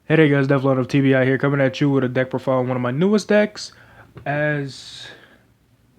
Hey there guys, Devlon of TBI here, coming at you with a deck profile on one of my newest decks. As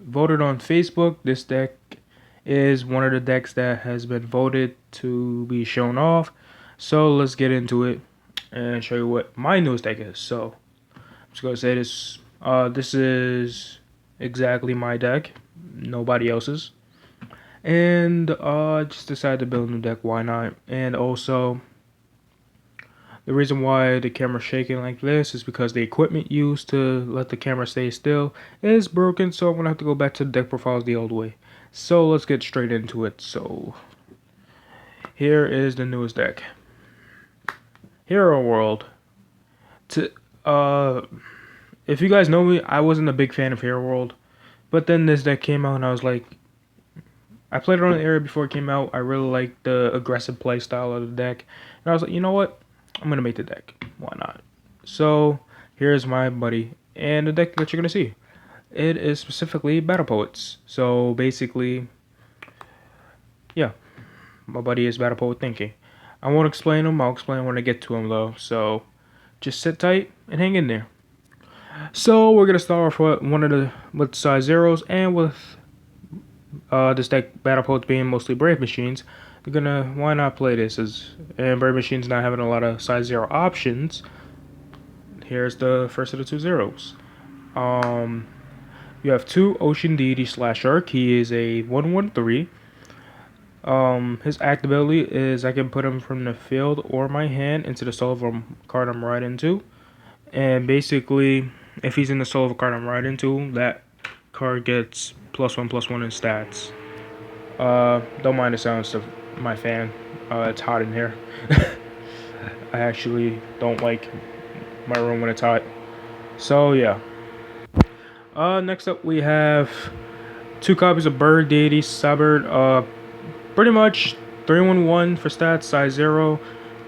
voted on Facebook, this deck is one of the decks that has been voted to be shown off. So let's get into it and show you what my newest deck is. So I'm just gonna say this. This is exactly my deck, nobody else's. And just decided to build a new deck. Why not? And also, the reason why the camera's shaking like this is because the equipment used to let the camera stay still is broken, so I'm going to have to go back to the deck profiles the old way. So let's get straight into it. So here is the newest deck. Hero World. If you guys know me, I wasn't a big fan of Hero World, but then this deck came out and I was like, I played it on the area before it came out. I really liked the aggressive play style of the deck, and I was like, you know what? I'm gonna make the deck. Why not? So here's my buddy and the deck that you're gonna see. It is specifically Battle Poets. So basically, yeah, my buddy is Battle Poet thinking. I won't explain him. I'll explain when I get to him though. So just sit tight and hang in there. So we're gonna start off with size zeros, and with this deck Battle Poets being mostly Brave Machines. Why not play this? And Brave Machine's not having a lot of size 0 options. Here's the first of the 2 zeros. You have 2 Ocean Deity /Shark. He is a 1/1/3. His act ability is I can put him from the field or my hand into the soul of a card I'm right into. And basically, if he's in the soul of a card I'm right into, that card gets +1/+1 in stats. Don't mind the sounds of my fan. It's hot in here. I actually don't like my room when it's hot. So yeah. Next up we have 2 copies of Bird Deity Sabird. Pretty much 3/1/1 for stats, size 0.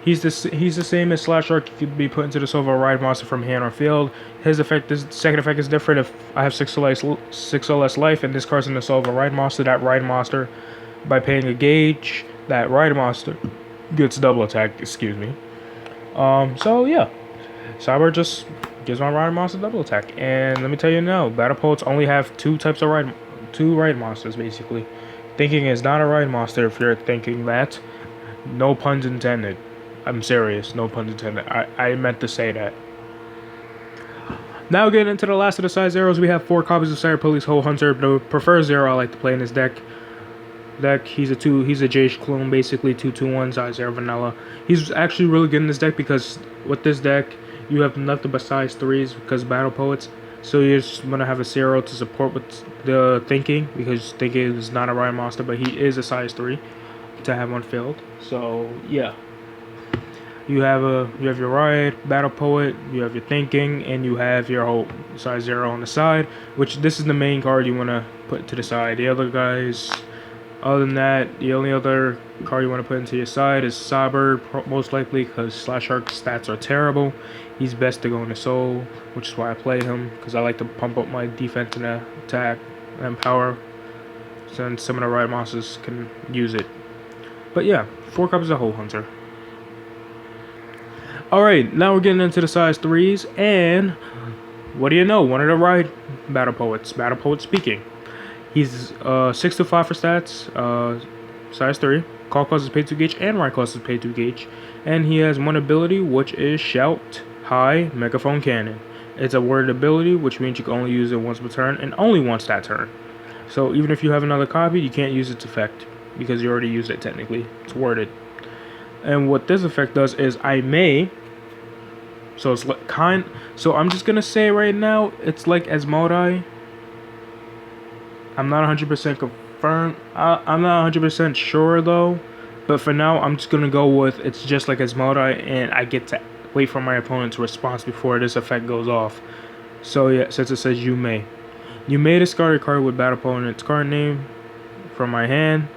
He's the same as /Shark. He could be put into the soul of a ride monster from hand or field. His second effect is different. If I have 6 or less life and this card's in the soul of a ride monster, that ride monster, by paying a gauge, that ride monster gets double attack. Excuse me. So yeah, Cyber just gives my ride monster double attack. And let me tell you now, Battle Poets only have two ride monsters basically. Thinking is not a ride monster if you're thinking that. No puns intended. I'm serious, no puns intended. I meant to say that. Now getting into the last of the size zeros, we have 4 copies of Cyber Police Hole Hunter. The preferred zero I like to play in this deck. He's a Jace clone, basically 2/2/1 size 0 vanilla. He's actually really good in this deck because with this deck you have nothing but size 3s because Battle Poets. So you're just gonna have a 0 to support with the thinking, because thinking is not a ride monster, but he is a size 3 to have on field. So yeah. You have your ride, Battle Poet, you have your thinking, and you have your whole size 0 on the side, which this is the main card you wanna put to the side. The other guys, other than that, the only other card you want to put into your side is Saber, most likely, because /Shark's stats are terrible. He's best to go into Soul, which is why I play him, because I like to pump up my defense and attack and power, since some of the ride monsters can use it. But yeah, 4 copies of Hole Hunter. Alright, now we're getting into the size 3s, and what do you know? One of the ride Battle Poet speaking. He's 6/5 for stats, size 3. Call cost is pay 2 gauge, and ride cost is pay 2 gauge. And he has one ability, which is Shout High Megaphone Cannon. It's a worded ability, which means you can only use it once per turn, and only once that turn. So even if you have another copy, you can't use its effect, because you already used it technically. It's worded. And what this effect does is I may... So it's like So I'm just gonna say right now, it's like Asmodai. I'm not 100% confirmed. I'm not 100% sure though. But for now, I'm just gonna go with it's just like Asmodai, and I get to wait for my opponent's response before this effect goes off. So yeah, since it says you may discard a card with Battle Opponent's card name from my hand,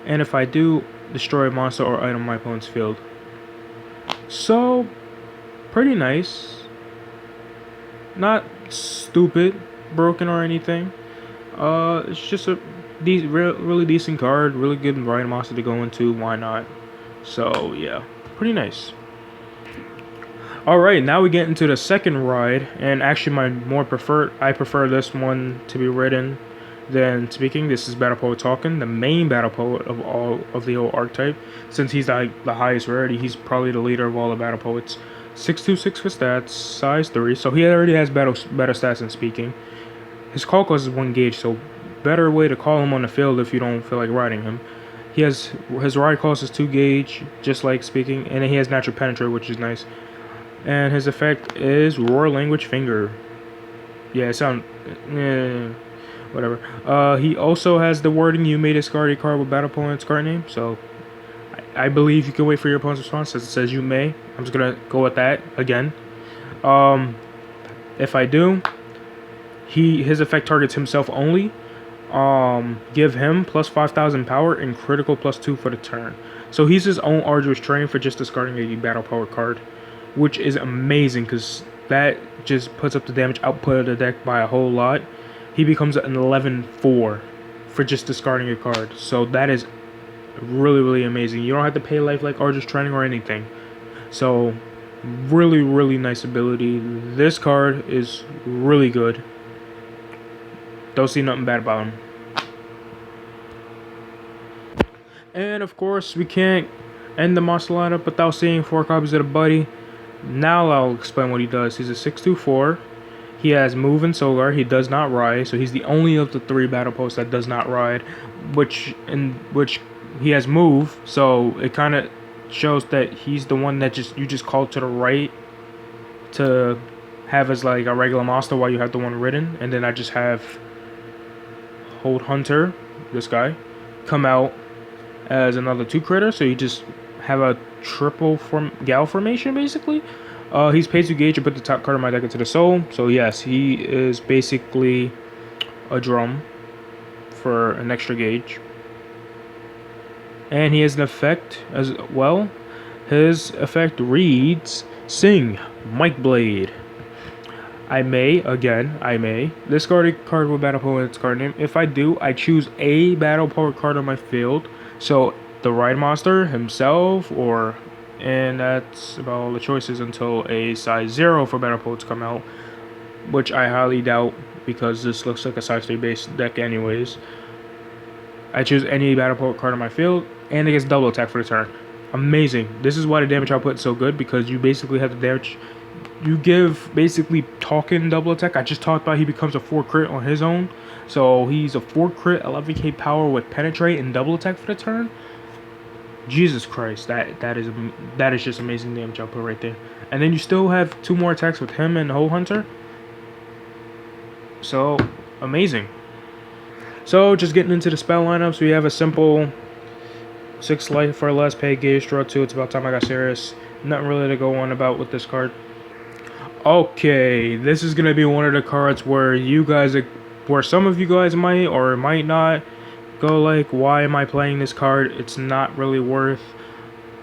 and if I do, destroy a monster or item on my opponent's field. So pretty nice. Not stupid, broken or anything. It's just a really decent card, really good ride monster to go into. Why not? So yeah, pretty nice. All right, now we get into the second ride, and actually I prefer this one to be written than speaking. This is Battle Poet talking, the main Battle Poet of all of the old archetype. Since he's the highest rarity, he's probably the leader of all the Battle Poets. 626 for stats, size 3, so he already has better stats than speaking. His call cost is 1 gauge, so better way to call him on the field if you don't feel like riding him. His ride cost is 2 gauge, just like speaking, and he has natural penetrate, which is nice. And his effect is Roar Language Finger. Yeah, whatever. He also has the wording, you may discard a card with Battle Poet's card name. So, I believe you can wait for your opponent's response, as it says you may. I'm just going to go with that again. If I do, his effect targets himself only. Give him plus 5,000 power and critical plus 2 for the turn. So he's his own arduous terrain for just discarding a Battle Poet card, which is amazing because that just puts up the damage output of the deck by a whole lot. He becomes an 11-4 for just discarding a card. So that is really, really amazing. You don't have to pay life like Arduous Training or anything. So really, really nice ability. This card is really good. Don't see nothing bad about him. And of course, we can't end the monster lineup without seeing 4 copies of the Buddy. Now I'll explain what he does. He's a 6/2/4. He has move and soul guard. He does not ride, so he's the only of the 3 battle posts that does not ride. Which he has move, so it kind of shows that he's the one that you just call to the right to have as like a regular monster while you have the one ridden, and then I just have Hold Hunter, this guy, come out as another 2 critter, so you just have a triple Gal formation basically. He's paid to gauge and put the top card of my deck into the soul. So yes, he is basically a drum for an extra gauge. And he has an effect as well. His effect reads Sing, Mike Blade. I may discard a card with Battle Poet's card name. If I do, I choose a Battle Poet card on my field. So the ride monster himself, and that's about all the choices until a size 0 for Battle Poets come out, which I highly doubt because this looks like a size 3 base deck anyways. I choose any Battle Poet card on my field, and it gets double attack for the turn. Amazing. This is why the damage output is so good, because you basically have the damage. You give basically talking double attack. I just talked about he becomes a 4 crit on his own. So he's a 4 crit, 11k power with penetrate and double attack for the turn. Jesus Christ, that is just amazing damage output right there. And then you still have 2 more attacks with him and Hold Hunter. So amazing. So just getting into the spell lineups, we have a simple 6 life for less, pay gauge, draw 2. It's about time I got serious. Nothing really to go on about with this card. Okay, this is gonna be one of the cards where some of you guys might or might not go like, why am I playing this card? It's not really worth.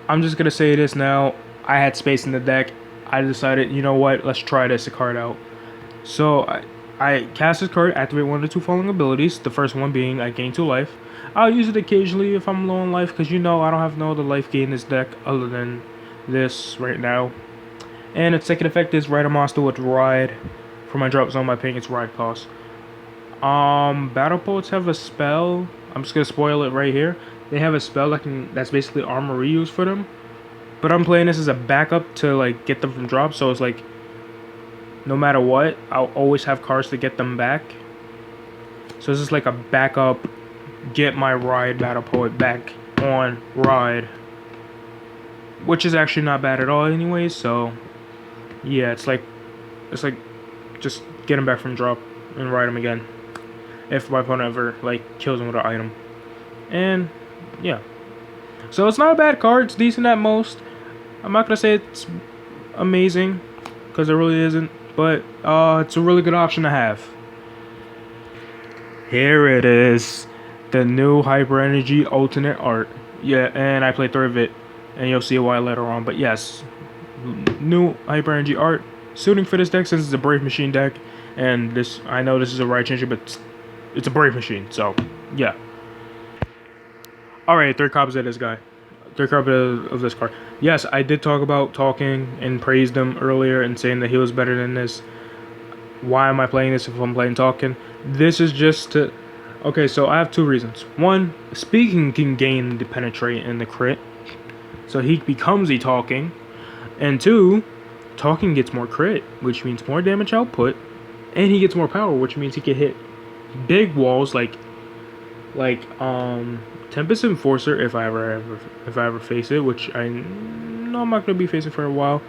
I'm just gonna say this now. I had space in the deck. I decided, you know what? Let's try this card out. So I cast this card, activate one of the 2 following abilities. The first one being I gain 2 life. I'll use it occasionally if I'm low on life, because I don't have no other life gain in this deck other than this right now. And its second effect is ride a monster with ride. For my drop zone, by paying its ride cost. Battle Poets have a spell. I'm just gonna spoil it right here. They have a spell that's basically armor reuse for them. But I'm playing this as a backup to like get them from drop. So it's like, no matter what, I'll always have cards to get them back. So this is like a backup. Get my ride Battle Poet back on ride, which is actually not bad at all anyways. So yeah, it's like just get him back from drop and ride him again if my opponent ever like kills him with an item. And yeah, so it's not a bad card. It's decent at most. I'm not gonna say it's amazing because it really isn't, but it's a really good option to have. Here it is, the new Hyper Energy alternate art. Yeah, and I played 3 of it, and you'll see why later on. But yes, new Hyper Energy art suiting for this deck since it's a Brave Machine deck, and I know this is a right changer, but it's a Brave Machine, so yeah. Alright, 3 copies of this guy. 3 copies of this card. Yes, I did talk about talking and praised him earlier and saying that he was better than this. Why am I playing this if I'm playing talking? This is just to... Okay, so I have 2 reasons. 1, speaking can gain the penetrate and the crit, so he becomes a talking. And 2, talking gets more crit, which means more damage output, and he gets more power, which means he can hit big walls like Tempest Enforcer if I ever face it, which I know I'm not gonna be facing for a while.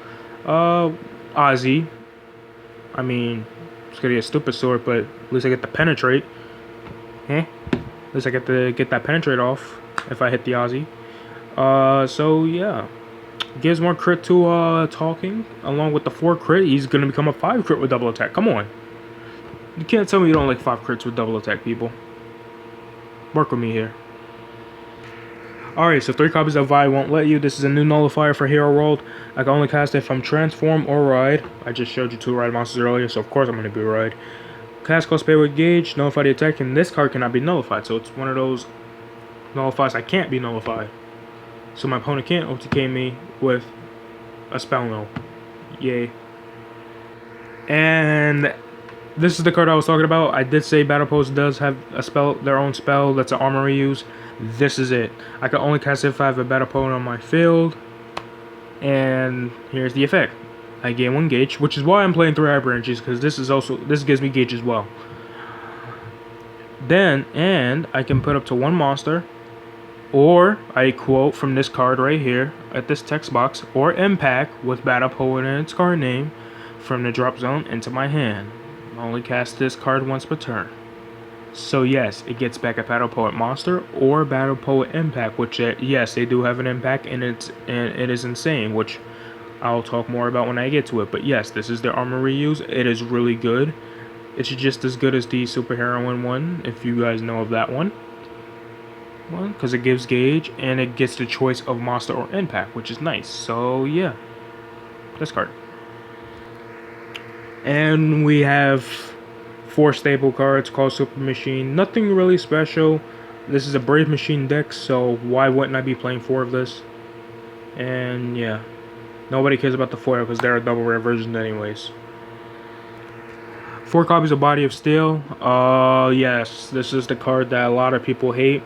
Ozzy. I mean, it's gonna be a stupid sword, but at least I get the penetrate. At least I get to get that penetrate off if I hit the Ozzy. So yeah, gives more crit to talking. Along with the 4 crit, he's gonna become a 5 crit with double attack. Come on, you can't tell me you don't like 5 crits with double attack, people. Work with me here. Alright, so 3 copies of Vi Won't Let You. This is a new nullifier for Hero World. I can only cast it if I'm Transform or Ride. I just showed you 2 Ride monsters earlier, so of course I'm going to be Ride. Cast cost pay with Gauge, nullify the attack, and this card cannot be nullified. So it's one of those nullifies I can't be nullified. So my opponent can't OTK me with a spell null. Yay. And this is the card I was talking about. I did say Battle Pose does have a spell, their own spell that's an armor reuse. This is it. I can only cast it if I have a Battle Pose on my field. And here's the effect. I gain 1 gauge, which is why I'm playing 3 Hyper Energies, because this gives me gauge as well. Then, and I can put up to 1 monster, or I quote from this card right here at this text box, or impact with Battle Poet in its card name from the drop zone into my hand. I only cast this card once per turn. So yes, it gets back a Battle Poet monster or Battle Poet impact, which yes, they do have an impact, and it is insane, which I'll talk more about when I get to it. But yes, this is their armor reuse. It is really good. It's just as good as the Superheroine one, if you guys know of that one. Well, because it gives gauge and it gets the choice of monster or impact, which is nice. So yeah, this card. And we have 4 staple cards called Super Machine. Nothing really special. This is a Brave Machine deck, so why wouldn't I be playing 4 of this? And yeah, nobody cares about the foil because they're a double rare version anyways. 4 copies of Body of Steel. Yes, this is the card that a lot of people hate.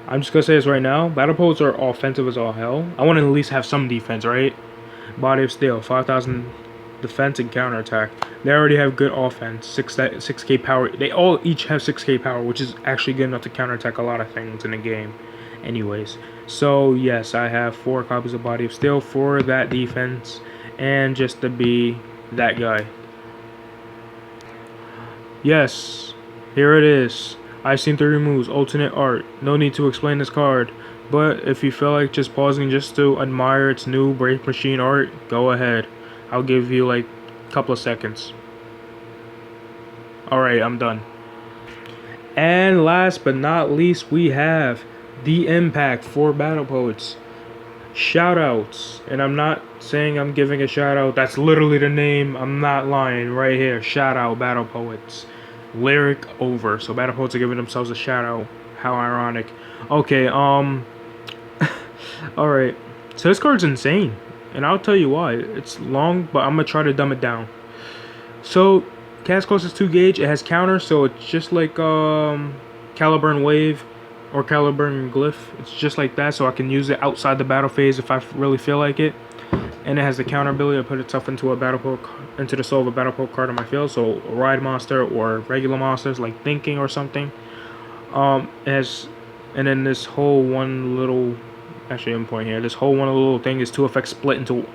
I'm just gonna say this right now. Battle Poets are offensive as all hell. I want to at least have some defense, right? Body of Steel, 5,000 defense and counterattack. They already have good offense, 6k power. They all each have 6k power, which is actually good enough to counterattack a lot of things in the game. Anyways, so yes, I have 4 copies of Body of Steel for that defense, and just to be that guy. Yes, here it is. I've seen 3 moves, alternate art. No need to explain this card, but if you feel like just pausing just to admire its new Brave Machine art, go ahead. I'll give you like a couple of seconds. Alright, I'm done. And last but not least, we have the impact for Battle Poets. Shoutouts. And I'm not saying I'm giving a shout out. That's literally the name. I'm not lying right here. Shout out Battle Poets. Lyric over. So Battle Poets are giving themselves a shout out. How ironic. Okay, alright. So this card's insane. And I'll tell you why. It's long, but I'm going to try to dumb it down. So, cast cost is 2 gauge. It has counter, so it's just like Caliburn Wave or Caliburn Glyph. It's just like that, so I can use it outside the battle phase if I really feel like it. And it has the counter ability to put itself into a battle poke, into the soul of a battle poke card on my field. So, a ride monster or regular monsters like Thinking or something. It has, and then this whole one little... Actually, I'm pointing here. This whole one little thing is 2 effects put into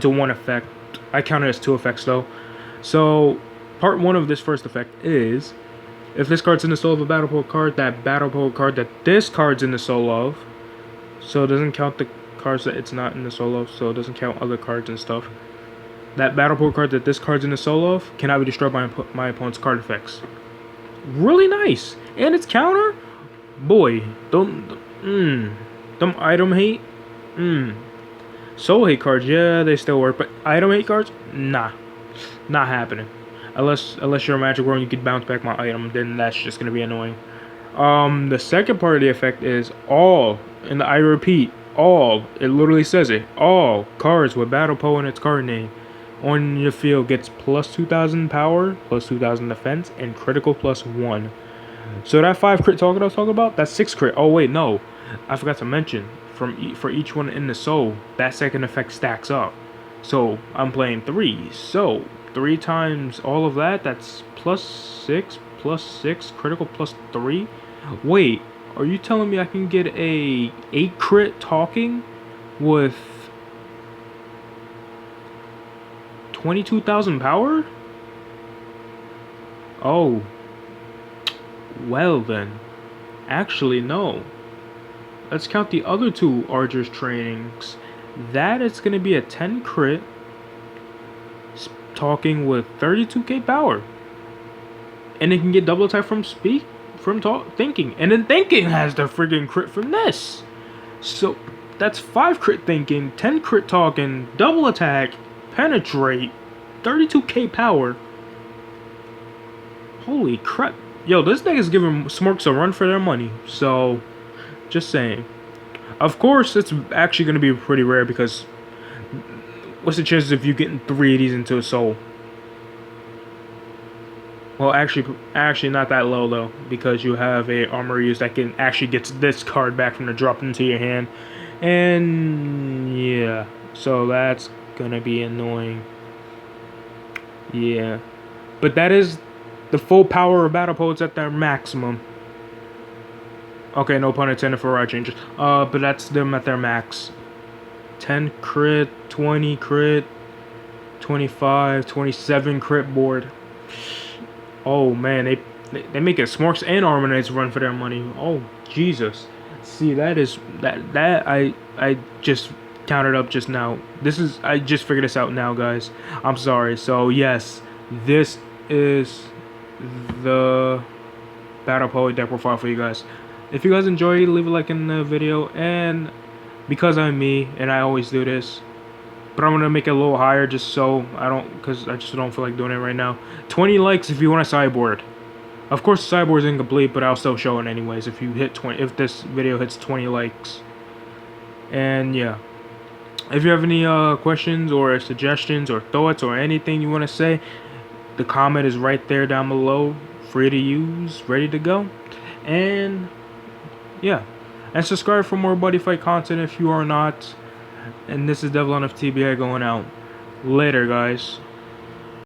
1 effect. I count it as 2 effects though. So, part 1 of this first effect is, if this card's in the soul of a Battle Poet card, that Battle Poet card that this card's in the soul of, so it doesn't count the cards that it's not in the soul of, so it doesn't count other cards and stuff. That Battle Poet card that this card's in the soul of cannot be destroyed by my opponent's card effects. Really nice, and it's counter. Boy, them item hate, soul hate cards, yeah, they still work, but item hate cards, nah, not happening. Unless you're a Magic World and you can bounce back my item, then that's just gonna be annoying. The second part of the effect is all, and I repeat, All, it literally says it, all cards with Battle Poe in its card name on your field gets plus 2,000 power, plus 2,000 defense, and critical plus 1. So that 5 crit target I was talking about, that's 6 crit. Oh wait, no, I forgot to mention, for each one in the soul, that second effect stacks up. So I'm playing 3, so 3 times all of that, that's plus 6, critical plus 3. Wait, are you telling me I can get a 8 crit talking with 22,000 power? Oh, well then. Actually, no. Let's count the other 2 Archer's trainings. That is going to be a 10 crit talking with 32k power. And it can get double attack from thinking. And then thinking has the friggin' crit from this. So that's 5 crit thinking, 10 crit talking, double attack, penetrate, 32k power. Holy crap. Yo, this thing is giving Smorks a run for their money. So, just saying. Of course, it's actually going to be pretty rare because what's the chances of you getting 3 of these into a soul? Well, actually not that low though, because you have a armor use that can actually gets this card back from the drop into your hand, and yeah, so that's gonna be annoying. Yeah, but that is the full power of Battle Poets at their maximum. Okay, no pun intended for ride changes. But that's them at their max. 10 crit, 20 crit, 25, 27 crit board. Oh man, they make it Smorks and Armanites run for their money. Oh Jesus. See, that I just counted up just now. I just figured this out now, guys. I'm sorry. So yes, this is the Battle Poet deck profile for you guys. If you guys enjoyed, leave a like in the video, and because I'm me and I always do this, but I'm gonna make it a little higher just so because I just don't feel like doing it right now. 20 likes if you want a sideboard. Of course, the sideboard is incomplete, but I'll still show it anyways if you hit 20. If this video hits 20 likes, and yeah, if you have any questions or suggestions or thoughts or anything you want to say, the comment is right there down below, free to use, ready to go, and yeah, and subscribe for more Buddyfight content if you are not. And this is Devlon of TBI going out. Later, guys.